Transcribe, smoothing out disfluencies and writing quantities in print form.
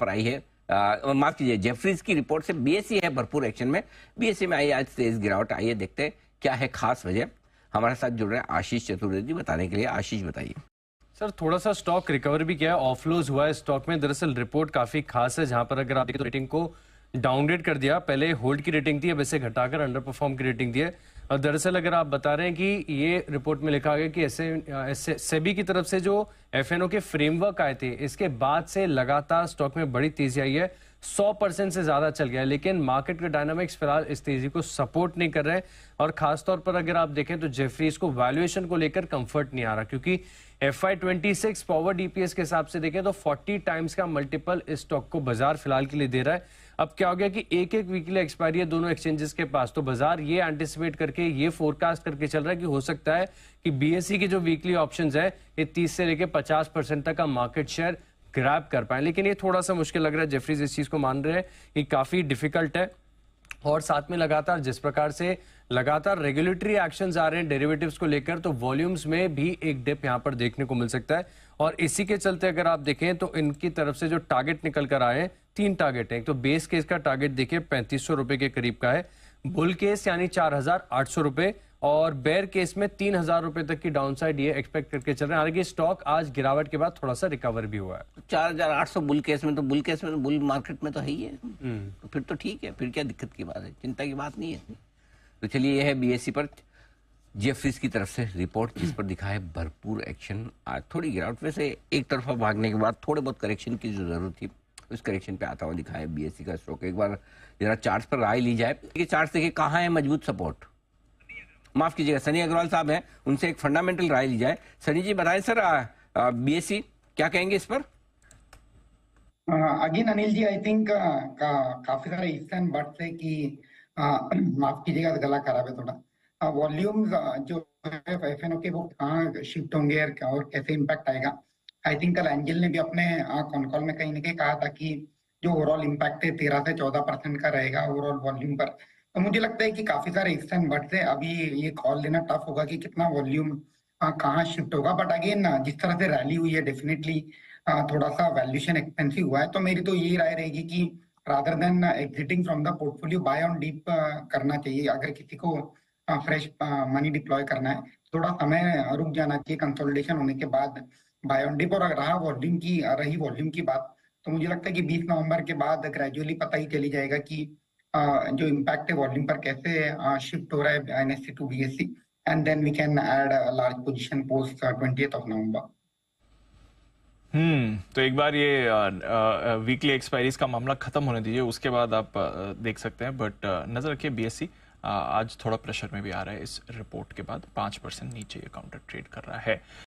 पर आई है। माफ कीजिए, जेफरीज की रिपोर्ट से बीएसई है भरपूर एक्शन में। बीएसई में आई आज तेज गिरावट। आइए देखते हैं क्या है खास वजह। हमारे साथ जुड़ रहे हैं आशीष चतुर्वेदी बताने के लिए। आशीष बताइए। सर, थोड़ा सा स्टॉक रिकवर भी किया है, ऑफलोज हुआ है स्टॉक में। दरअसल रिपोर्ट काफी खास है, जहां पर अगर आप देखें तो रेटिंग को डाउनग्रेड कर दिया। पहले होल्ड की रेटिंग थी, अब इसे घटाकर अंडर परफॉर्म की रेटिंग दी है। और दरअसल अगर आप बता रहे हैं कि ये रिपोर्ट में लिखा गया कि ऐसे सेबी की तरफ से जो एफएनओ के फ्रेमवर्क आए थे, इसके बाद से लगातार स्टॉक में बड़ी तेजी आई है। 100% से ज्यादा चल गया है, लेकिन मार्केट के डायनामिक्स फिलहाल इस तेजी को सपोर्ट नहीं कर रहे हैं। और खासतौर पर अगर आप देखें तो जेफरीज को वैल्यूएशन को लेकर कंफर्ट नहीं आ रहा, क्योंकि FY26 फॉरवर्ड ईपीएस के हिसाब से देखें तो 40 टाइम्स का मल्टीपल इस स्टॉक को बाजार फिलहाल के लिए दे रहा है। अब क्या हो गया कि एक एक वीकली एक्सपायरी है दोनों एक्सचेंजेस के पास, तो बाजार ये एंटिसिपेट करके ये फोरकास्ट करके चल रहा है कि हो सकता है कि बीएसई की जो वीकली ऑप्शंस है ये 30 से लेकर 50% तक का मार्केट शेयर ग्रैब कर पाए। लेकिन ये थोड़ा सा मुश्किल लग रहा है। जेफरीज इस चीज को मान रहे हैं कि काफी डिफिकल्ट है। और साथ में लगातार जिस प्रकार से लगातार रेगुलेटरी एक्शंस आ रहे हैं डेरिवेटिव्स को लेकर, तो वॉल्यूम्स में भी एक डिप यहां पर देखने को मिल सकता है। और इसी के चलते अगर आप देखें तो इनकी तरफ से जो टारगेट निकल कर आए हैं, 3 टारगेट हैं। तो बेस केस का टारगेट देखिए 3500 रुपए के करीब का है, बुल केस यानी 4800 रुपए, और बेयर केस में 3000 रुपए तक की डाउनसाइड ये एक्सपेक्ट करके चल रहे हैं। हालांकि स्टॉक आज गिरावट के बाद थोड़ा सा रिकवर भी हुआ है। 4800 बुल केस में, तो बुल केस में तो बुल मार्केट में तो है ही है, तो फिर तो ठीक है। फिर क्या दिक्कत की बात है, चिंता की बात नहीं है। तो चलिए, यह है बीएसई पर जेफरीज की तरफ से रिपोर्ट, जिस पर दिखा है भरपूर एक्शन। आज थोड़ी गिरावट, वैसे एक तरफा भागने के बाद थोड़े बहुत करेक्शन की जो जरूरत थी, उस करेक्शन पे आता हुआ दिखा है बीएसई का स्टॉक। एक बार जरा चार्ट पर राय ली जाए। ये चार्ट देखिए कहाँ है मजबूत सपोर्ट। माफ कीजिएगा, सनी अग्रवाल साहब हैं, उनसे एक फंडामेंटल राय ली जाए। सनी जी बताएं सर, बीएसई क्या कहेंगे इस पर। Again Anil ji, I think काफी सारे इफ्स एंड बट्स है कि माफ कीजिएगा गला खराब है थोड़ा। वॉल्यूम्स जो है एफएनओ के वो कहाँ शिफ्ट होंगे और कैसे इम्पैक्ट आएगा। आई थिंक कल एंजल ने भी अपने कॉन कॉल में कहीं ना कहीं कहा था कि जो ओवरऑल इम्पैक्ट है 13 से 14% का रहेगा ओवरऑल वॉल्यूम पर। तो मुझे लगता है कि काफी सारे इफ्स एंड बट्स है। अभी ये कॉल लेना टफ होगा कि कितना वॉल्यूम कहाँ शिफ्ट होगा। बट अगेन जिस तरह से रैली हुई है, डेफिनेटली थोड़ा सा वैल्यूएशन एक्सपेंसिव हुआ है। तो मेरी तो यही राय रहेगी कि rather than exiting from the portfolio, buy on dip करना चाहिए। अगर किसी को फ्रेश मनी डिप्लॉय करना है, थोड़ा समय रुक जाना चाहिए कंसोलिडेशन होने के बाद बाय ऑन डीप। और अगर रही वॉल्यूम की बात, तो मुझे लगता है कि 20 नवंबर के बाद ग्रेजुअली पता ही चली जाएगा कि जो इम्पैक्ट है वॉल्यूम पर कैसे शिफ्ट हो रहा है NSC to BSC, and then we can add large position post 20th of November. तो एक बार ये वीकली एक्सपायरीज का मामला खत्म होने दीजिए, उसके बाद आप देख सकते हैं। बट नजर रखिए, बीएसई आज थोड़ा प्रेशर में भी आ रहा है इस रिपोर्ट के बाद। 5% नीचे ये काउंटर ट्रेड कर रहा है।